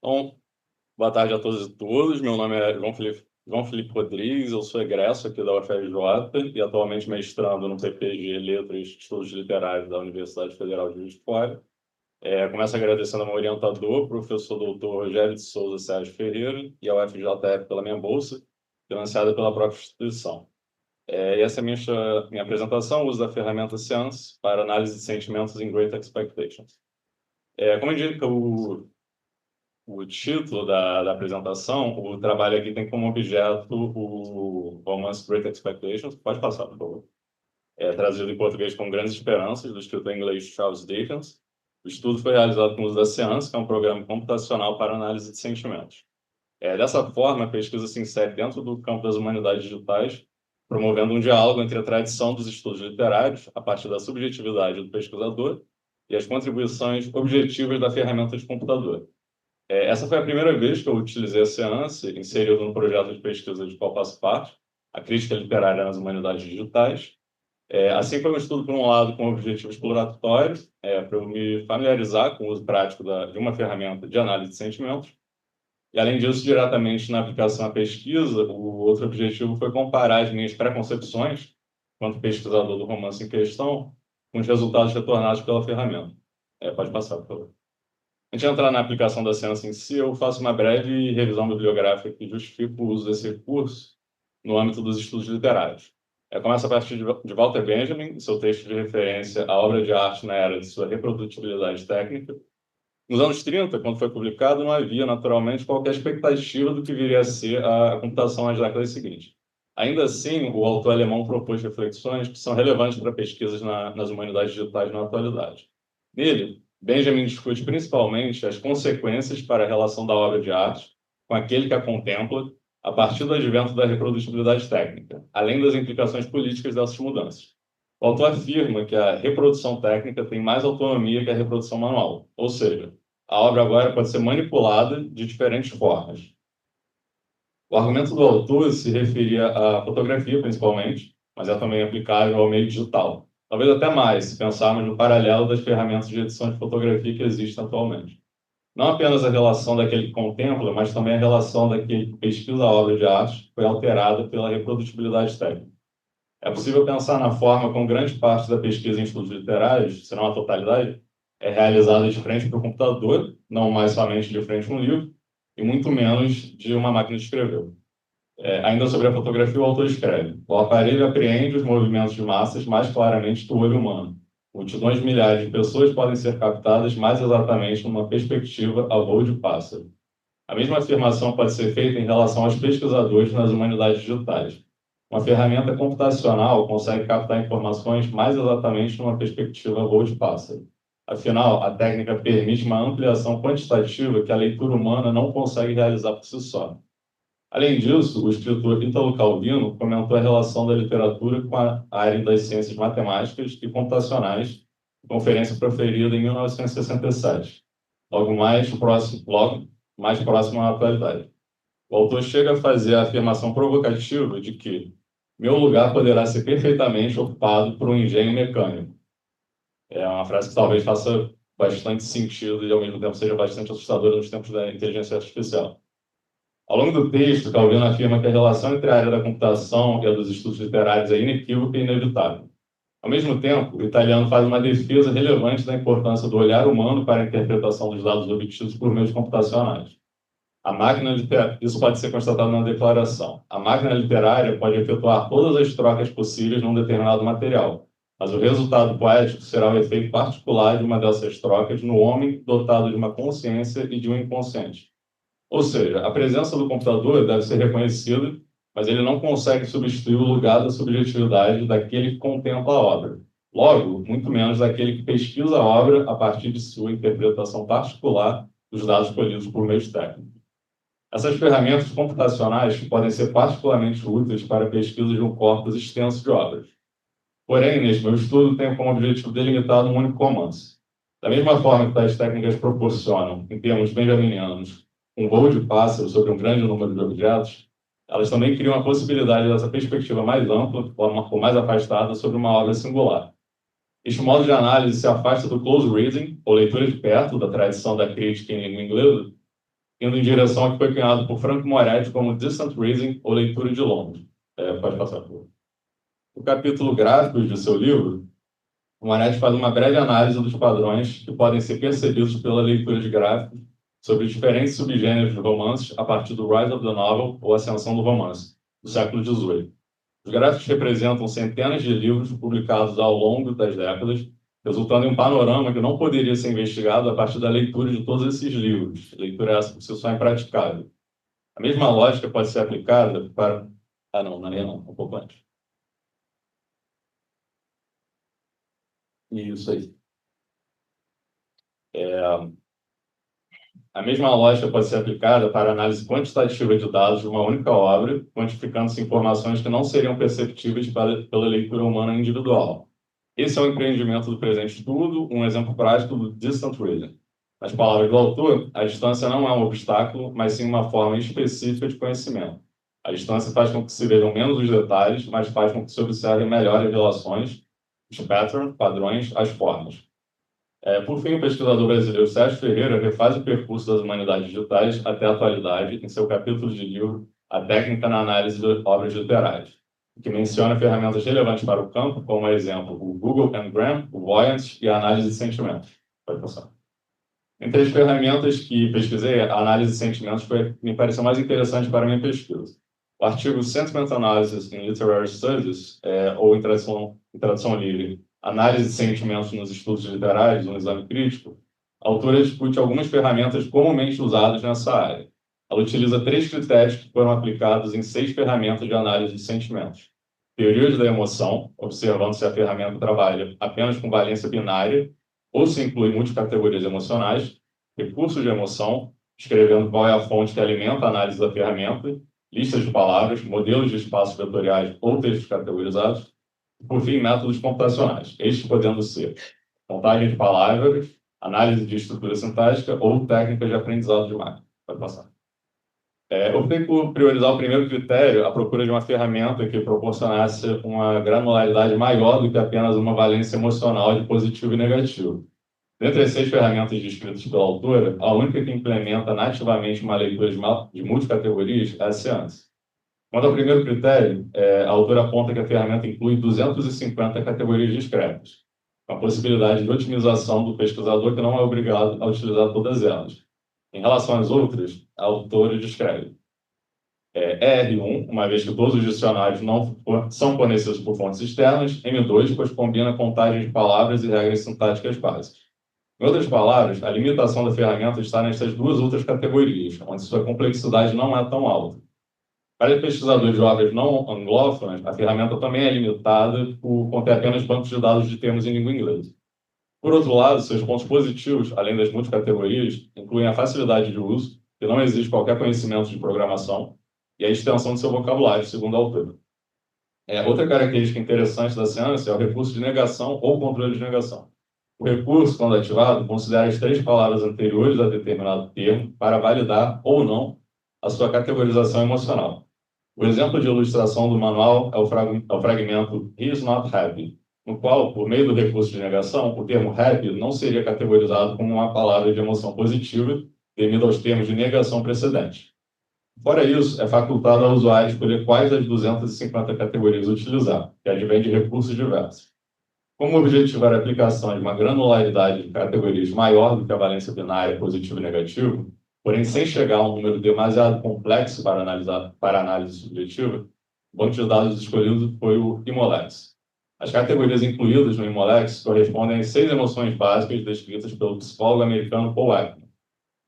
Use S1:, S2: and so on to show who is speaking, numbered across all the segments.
S1: Então, boa tarde a todos e todas. Meu nome é João Felipe Rodrigues, eu sou egresso aqui da UFRJ e atualmente mestrando no PPG Letras e Estudos Literários da Universidade Federal de Juiz de Fora. Começo agradecendo ao meu orientador, professor doutor Rogério de Souza Sérgio Ferreira, e ao UFJF pela minha bolsa, financiada pela própria instituição. E essa é a minha apresentação, o uso da ferramenta Seance para análise de sentimentos em Great Expectations. Como indica o título da apresentação, o trabalho aqui tem como objeto o romance Great Expectations. Pode passar, por favor. Traduzido em português como Grandes Esperanças, do escritor inglês Charles Dickens. O estudo foi realizado com o uso da Seance, que é um programa computacional para análise de sentimentos. Dessa forma, a pesquisa se insere dentro do campo das humanidades digitais, promovendo um diálogo entre a tradição dos estudos literários, a partir da subjetividade do pesquisador, e as contribuições objetivas da ferramenta de computador. Essa foi a primeira vez que eu utilizei a Seance, inserido no projeto de pesquisa de qual faço parte, a crítica literária nas humanidades digitais. Assim, foi um estudo, por um lado, com objetivo exploratório, para eu me familiarizar com o uso prático de uma ferramenta de análise de sentimentos. E, além disso, diretamente na aplicação à pesquisa, o outro objetivo foi comparar as minhas preconcepções, enquanto pesquisador do romance em questão, com os resultados retornados pela ferramenta. Pode passar, por favor. Antes de entrar na aplicação da Seance em si, eu faço uma breve revisão bibliográfica que justifica o uso desse recurso no âmbito dos estudos literários. Começa a partir de Walter Benjamin, seu texto de referência à obra de arte na era de sua reprodutibilidade técnica. Nos anos 30, quando foi publicado, não havia, naturalmente, qualquer expectativa do que viria a ser a computação nas décadas seguintes. Ainda assim, o autor alemão propôs reflexões que são relevantes para pesquisas nas humanidades digitais na atualidade. Nele, Benjamin discute principalmente as consequências para a relação da obra de arte com aquele que a contempla a partir do advento da reprodutibilidade técnica, além das implicações políticas dessas mudanças. O autor afirma que a reprodução técnica tem mais autonomia que a reprodução manual, ou seja, a obra agora pode ser manipulada de diferentes formas. O argumento do autor se referia à fotografia, principalmente, mas é também aplicável ao meio digital. Talvez até mais, se pensarmos no paralelo das ferramentas de edição de fotografia que existem atualmente. Não apenas a relação daquele que contempla, mas também a relação daquele que pesquisa a obra de arte foi alterada pela reprodutibilidade técnica. É possível pensar na forma como grande parte da pesquisa em estudos literários, se não a totalidade, é realizada de frente para o computador, não mais somente de frente a um livro, e muito menos de uma máquina de escrever. Ainda sobre a fotografia, o autor escreve: o aparelho apreende os movimentos de massas mais claramente que o olho humano. Multidões de milhares de pessoas podem ser captadas mais exatamente numa perspectiva a voo de pássaro. A mesma afirmação pode ser feita em relação aos pesquisadores nas humanidades digitais. Uma ferramenta computacional consegue captar informações mais exatamente numa perspectiva a voo de pássaro. Afinal, a técnica permite uma ampliação quantitativa que a leitura humana não consegue realizar por si só. Além disso, o escritor Ítalo Calvino comentou a relação da literatura com a área das ciências matemáticas e computacionais, conferência proferida em 1967, logo mais próximo à atualidade. O autor chega a fazer a afirmação provocativa de que meu lugar poderá ser perfeitamente ocupado por um engenho mecânico. É uma frase que talvez faça bastante sentido e, ao mesmo tempo, seja bastante assustadora nos tempos da inteligência artificial. Ao longo do texto, Calvino afirma que a relação entre a área da computação e a dos estudos literários é inequívoca e inevitável. Ao mesmo tempo, o italiano faz uma defesa relevante da importância do olhar humano para a interpretação dos dados obtidos por meios computacionais. Isso pode ser constatado na declaração. A máquina literária pode efetuar todas as trocas possíveis num determinado material, mas o resultado poético será o efeito particular de uma dessas trocas no homem dotado de uma consciência e de um inconsciente. Ou seja, a presença do computador deve ser reconhecida, mas ele não consegue substituir o lugar da subjetividade daquele que contempla a obra. Logo, muito menos daquele que pesquisa a obra a partir de sua interpretação particular dos dados colhidos por meios técnicos. Essas ferramentas computacionais podem ser particularmente úteis para a pesquisa de um corpus extenso de obras. Porém, neste meu estudo, tenho como objetivo delimitado um único romance. Da mesma forma que tais técnicas proporcionam, em termos benjaminianos, um voo de pássaro sobre um grande número de objetos, elas também criam a possibilidade dessa perspectiva mais ampla, ou mais afastada, sobre uma obra singular. Este modo de análise se afasta do close reading, ou leitura de perto, da tradição da crítica em língua inglesa, indo em direção ao que foi cunhado por Franco Moretti como Distant Reading ou leitura de longe. Pode passar por. No capítulo gráficos de seu livro, o Moretti faz uma breve análise dos padrões que podem ser percebidos pela leitura de gráficos sobre diferentes subgêneros de romances a partir do Rise of the Novel ou Ascensão do Romance, do século XVIII. Os gráficos representam centenas de livros publicados ao longo das décadas, resultando em um panorama que não poderia ser investigado a partir da leitura de todos esses livros. Leitura essa por si só impraticável. A mesma lógica pode ser aplicada para... Ah, não, não, um pouco antes. Isso aí. A mesma lógica pode ser aplicada para a análise quantitativa de dados de uma única obra, quantificando-se informações que não seriam perceptíveis pela leitura humana individual. Esse é o empreendimento do presente estudo, um exemplo prático do distant reading. Nas palavras do autor, a distância não é um obstáculo, mas sim uma forma específica de conhecimento. A distância faz com que se vejam menos os detalhes, mas faz com que se observem melhor as relações, os patterns, padrões, as formas. Por fim, o pesquisador brasileiro Sérgio Ferreira refaz o percurso das humanidades digitais até a atualidade em seu capítulo de livro A Técnica na Análise de Obras Literárias, que menciona ferramentas relevantes para o campo, como, exemplo, o Google Ngram, o Voyant e a análise de sentimentos. Pode passar. Entre as ferramentas que pesquisei, a análise de sentimentos me pareceu mais interessante para a minha pesquisa. O artigo Sentiment Analysis in Literary Studies, ou em tradução livre, Análise de Sentimentos nos Estudos Literários, um exame crítico, a autora discute algumas ferramentas comumente usadas nessa área. Ela utiliza 3 critérios que foram aplicados em 6 ferramentas de análise de sentimentos. Teorias da emoção, observando se a ferramenta trabalha apenas com valência binária ou se inclui multicategorias emocionais, recursos de emoção, escrevendo qual é a fonte que alimenta a análise da ferramenta, listas de palavras, modelos de espaços vetoriais ou textos categorizados, e, por fim, métodos computacionais, estes podendo ser contagem de palavras, análise de estrutura sintática ou técnicas de aprendizado de máquina. Pode passar. Optei por priorizar o primeiro critério, a procura de uma ferramenta que proporcionasse uma granularidade maior do que apenas uma valência emocional de positivo e negativo. Dentre as 6 ferramentas descritas pela autora, a única que implementa nativamente uma leitura de multicategorias é a Seance. Quanto ao primeiro critério, a autora aponta que a ferramenta inclui 250 categorias discretas, com a possibilidade de otimização do pesquisador que não é obrigado a utilizar todas elas. Em relação às outras, a autora descreve ER1, uma vez que todos os dicionários não são fornecidos por fontes externas, M2, pois combina contagem de palavras e regras sintáticas básicas. Em outras palavras, a limitação da ferramenta está nessas 2 outras categorias, onde sua complexidade não é tão alta. Para pesquisadores de obras não anglófonas, a ferramenta também é limitada por conter apenas bancos de dados de termos em língua inglesa. Por outro lado, seus pontos positivos, além das multicategorias, incluem a facilidade de uso, que não exige qualquer conhecimento de programação, e a extensão de seu vocabulário, segundo a autora. Outra característica interessante da ciência é o recurso de negação ou controle de negação. O recurso, quando ativado, considera as 3 palavras anteriores a determinado termo para validar ou não a sua categorização emocional. O exemplo de ilustração do manual é o fragmento He is not happy, no qual, por meio do recurso de negação, o termo happy não seria categorizado como uma palavra de emoção positiva devido aos termos de negação precedentes. Fora isso, é facultado ao usuário escolher quais das 250 categorias utilizar, que advém de recursos diversos. Como objetivar a aplicação de uma granularidade de categorias maior do que a valência binária positivo e negativo, porém sem chegar a um número demasiado complexo para análise subjetiva, o banco de dados escolhido foi o Imolex. As categorias incluídas no Imolex correspondem às 6 emoções básicas descritas pelo psicólogo americano Paul Ekman,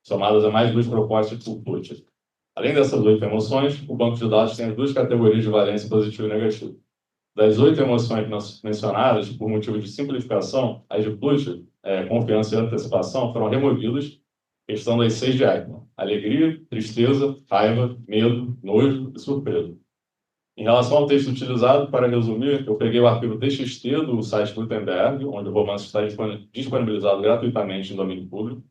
S1: somadas a mais 2 propostas por Plutcher. Além dessas 8 emoções, o banco de dados tem as 2 categorias de valência positivo e negativo. Das 8 emoções mencionadas, por motivo de simplificação, as de Plutcher, confiança e antecipação, foram removidas, restando as 6 de Ekman: alegria, tristeza, raiva, medo, nojo e surpresa. Em relação ao texto utilizado, para resumir, eu peguei o arquivo TXT do site Gutenberg, onde o romance está disponibilizado gratuitamente em domínio público,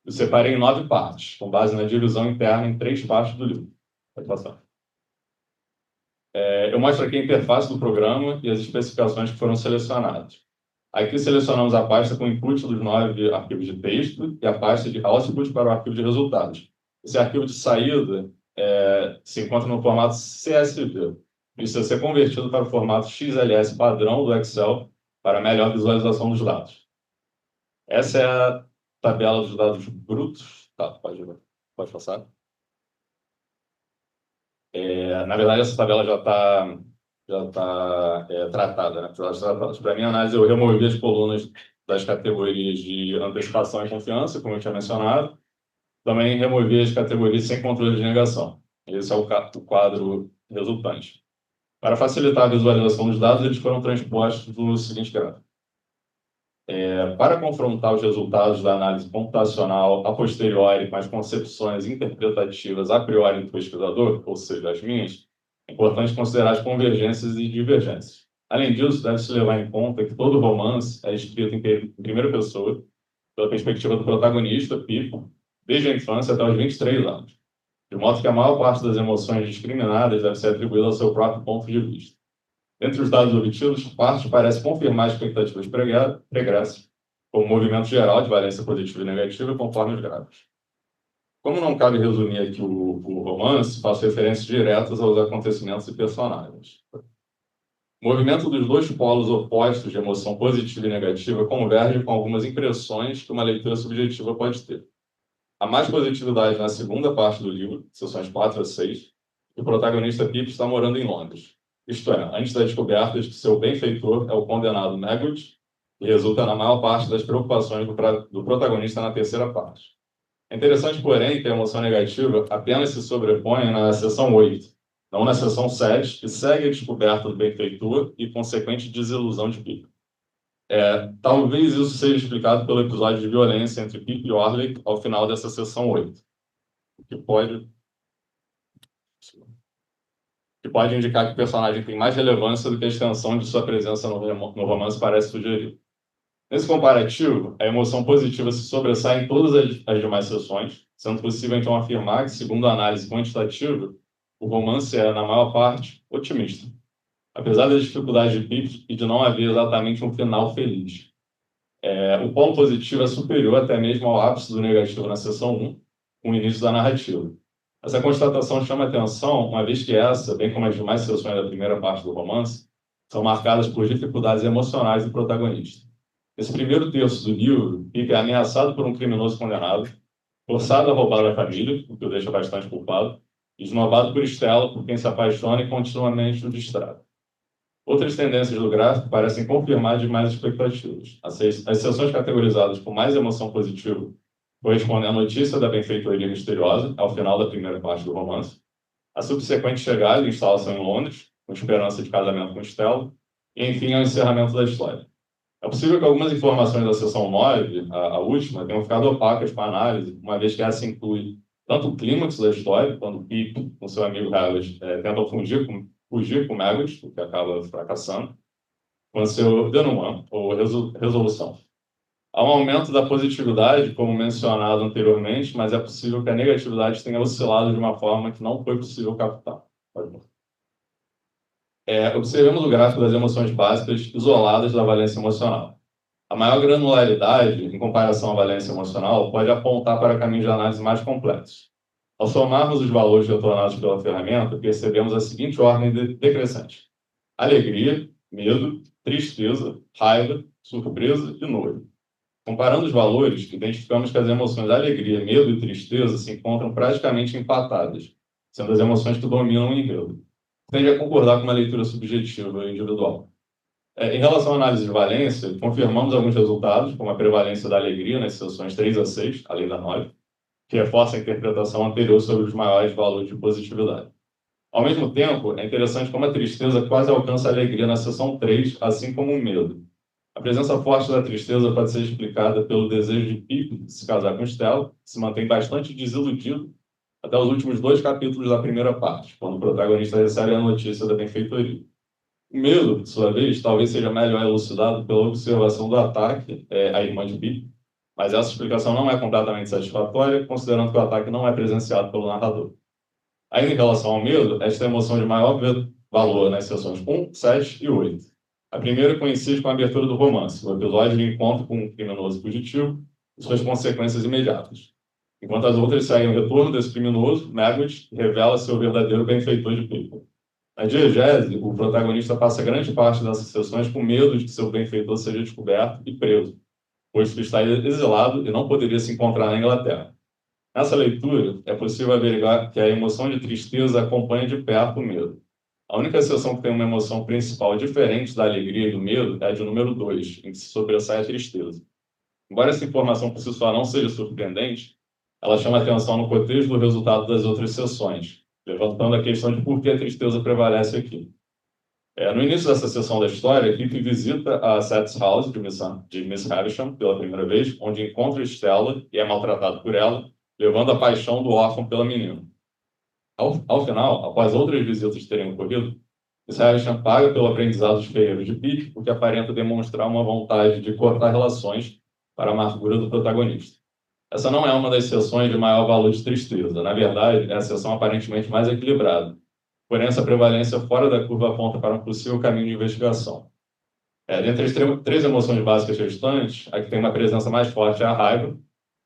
S1: e separei em 9 partes, com base na divisão interna em 3 partes do livro. Pode passar. Eu mostro aqui a interface do programa e as especificações que foram selecionadas. Aqui selecionamos a pasta com input dos 9 arquivos de texto e a pasta de output para o arquivo de resultados. Esse arquivo de saída se encontra no formato CSV. Isso vai ser convertido para o formato XLS padrão do Excel para melhor visualização dos dados. Essa é a tabela dos dados brutos. Tá, pode passar. Na verdade, essa tabela já tá tratada, né? Para minha análise, eu removi as colunas das categorias de antecipação e confiança, como eu tinha mencionado. Também removi as categorias sem controle de negação. Esse é o quadro resultante. Para facilitar a visualização dos dados, eles foram transpostos no seguinte gráfico. Para confrontar os resultados da análise computacional a posteriori com as concepções interpretativas a priori do pesquisador, ou seja, as minhas, é importante considerar as convergências e divergências. Além disso, deve-se levar em conta que todo romance é escrito em primeira pessoa, pela perspectiva do protagonista, Pipo, desde a infância até os 23 anos, de modo que a maior parte das emoções discriminadas deve ser atribuída ao seu próprio ponto de vista. Entre os dados obtidos, parte parece confirmar expectativas pregressas, como o movimento geral de valência positiva e negativa, conforme os gráficos. Como não cabe resumir aqui o romance, faço referências diretas aos acontecimentos e personagens. O movimento dos dois polos opostos de emoção positiva e negativa converge com algumas impressões que uma leitura subjetiva pode ter. Há mais positividade na segunda parte do livro, seções 4 a 6, que o protagonista Pip está morando em Londres. Isto é, antes da descoberta de que seu benfeitor é o condenado Magwitch, que resulta na maior parte das preocupações do protagonista na terceira parte. É interessante, porém, que a emoção negativa apenas se sobrepõe na seção 8, não na seção 7, que segue a descoberta do benfeitor e consequente desilusão de Pip. Talvez isso seja explicado pelo episódio de violência entre Pip e Orley ao final dessa seção 8, que pode indicar que o personagem tem mais relevância do que a extensão de sua presença no romance parece sugerir. Nesse comparativo, a emoção positiva se sobressai em todas as demais seções, sendo possível então afirmar que, segundo a análise quantitativa, o romance é, na maior parte, otimista, apesar das dificuldades de Pip e de não haver exatamente um final feliz. O polo positivo é superior até mesmo ao ápice do negativo na seção 1, com o início da narrativa. Essa constatação chama atenção, uma vez que essa, bem como as demais seções da primeira parte do romance, são marcadas por dificuldades emocionais do protagonista. Nesse primeiro terço do livro, Pip é ameaçado por um criminoso condenado, forçado a roubar a família, o que o deixa bastante culpado, e esnobado por Stella, por quem se apaixona e continuamente o distrai. Outras tendências do gráfico parecem confirmar demais expectativas. As seções categorizadas com mais emoção positiva correspondem à notícia da benfeitoria misteriosa, ao final da primeira parte do romance, a subsequente chegada e instalação em Londres, com esperança de casamento com Stella, e, enfim, ao encerramento da história. É possível que algumas informações da seção 9, a última, tenham ficado opacas para a análise, uma vez que essa inclui tanto o clímax da história, quando Pip, com seu amigo Hagrid, tentam fugir com Magwitch, o que acaba fracassando, com seu denouement, ou resolução. Há um aumento da positividade, como mencionado anteriormente, mas é possível que a negatividade tenha oscilado de uma forma que não foi possível captar. Observemos o gráfico das emoções básicas isoladas da valência emocional. A maior granularidade, em comparação à valência emocional, pode apontar para caminhos de análise mais complexos. Ao somarmos os valores retornados pela ferramenta, percebemos a seguinte ordem decrescente: alegria, medo, tristeza, raiva, surpresa e nojo. Comparando os valores, identificamos que as emoções alegria, medo e tristeza se encontram praticamente empatadas, sendo as emoções que dominam o enredo. Tende a concordar com uma leitura subjetiva e individual. Em relação à análise de valência, confirmamos alguns resultados, como a prevalência da alegria nas seções 3 a 6, além da 9, que reforça a interpretação anterior sobre os maiores valores de positividade. Ao mesmo tempo, é interessante como a tristeza quase alcança a alegria na seção 3, assim como o medo. A presença forte da tristeza pode ser explicada pelo desejo de Pip de se casar com Stella, que se mantém bastante desiludido até os últimos 2 capítulos da primeira parte, quando o protagonista recebe a notícia da benfeitoria. O medo, por sua vez, talvez seja melhor elucidado pela observação do ataque à irmã de Pip, mas essa explicação não é completamente satisfatória, considerando que o ataque não é presenciado pelo narrador. Ainda em relação ao medo, esta é a emoção de maior valor nas seções 1, 7 e 8. A primeira coincide com a abertura do romance, o episódio de encontro com um criminoso fugitivo e suas consequências imediatas. enquanto as outras seguem o retorno desse criminoso, Magwitch revela seu verdadeiro benfeitor de Pippin. Na diegese, o protagonista passa grande parte dessas sessões com medo de que seu benfeitor seja descoberto e preso, posto que está exilado e não poderia se encontrar na Inglaterra. Nessa leitura, é possível averiguar que a emoção de tristeza acompanha de perto o medo. A única seção que tem uma emoção principal diferente da alegria e do medo é a de número 2, em que se sobressai a tristeza. Embora essa informação por si só não seja surpreendente, ela chama atenção no contexto do resultado das outras sessões, levantando a questão de por que a tristeza prevalece aqui. No início dessa sessão da história, Kip visita a Seth's House de Miss Havisham pela primeira vez, onde encontra Stella e é maltratado por ela, levando a paixão do órfão pela menina. Ao final, após outras visitas terem ocorrido, Miss Havisham paga pelo aprendizado dos ferreiros de Pip, o que aparenta demonstrar uma vontade de cortar relações para a amargura do protagonista. Essa não é uma das sessões de maior valor de tristeza. Na verdade, é a sessão aparentemente mais equilibrada. Porém, essa prevalência fora da curva aponta para um possível caminho de investigação. Dentre as três emoções básicas restantes, a que tem uma presença mais forte é a raiva,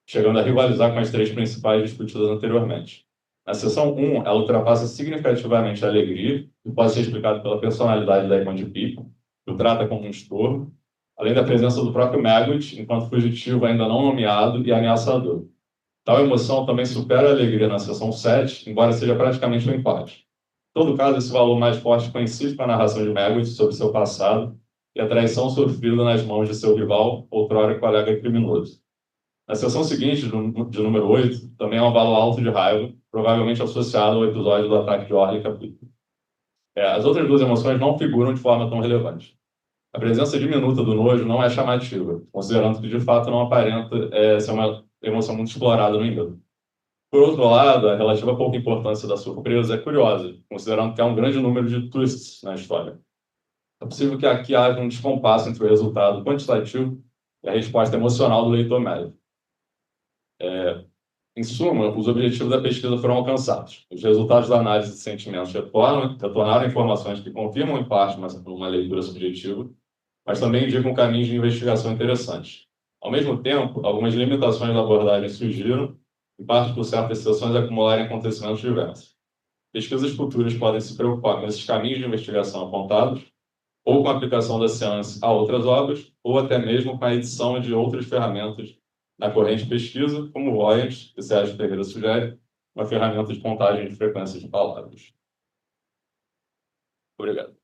S1: chegando a rivalizar com as três principais discutidas anteriormente. Na seção 1, ela ultrapassa significativamente a alegria, que pode ser explicado pela personalidade da irmã de Pippin, que o trata como um estorvo, além da presença do próprio Magwitch, enquanto fugitivo ainda não nomeado e ameaçador. Tal emoção também supera a alegria na seção 7, embora seja praticamente um empate. Em todo caso, esse valor mais forte coincide com a narração de Magwitch sobre seu passado e a traição sofrida nas mãos de seu rival, outrora colega criminoso. Na seção seguinte, de número 8, também há um valor alto de raiva, provavelmente associado ao episódio do ataque de Orly Capítulo. As outras duas emoções não figuram de forma tão relevante. A presença diminuta do nojo não é chamativa, considerando que de fato não aparenta ser uma emoção muito explorada no enredo. Por outro lado, a relativa pouca importância da surpresa é curiosa, considerando que há um grande número de twists na história. É possível que aqui haja um descompasso entre o resultado quantitativo e a resposta emocional do leitor médio. Em suma, os objetivos da pesquisa foram alcançados. Os resultados da análise de sentimentos retornaram informações que confirmam, em parte, uma leitura subjetiva, mas também indicam caminhos de investigação interessantes. Ao mesmo tempo, algumas limitações da abordagem surgiram, em parte por certas sessões acumularem acontecimentos diversos. Pesquisas futuras podem se preocupar com esses caminhos de investigação apontados, ou com a aplicação da ciência a outras obras, ou até mesmo com a edição de outras ferramentas na corrente pesquisa, como o Voyant, que Sérgio Ferreira sugere, uma ferramenta de contagem de frequências de palavras. Obrigado.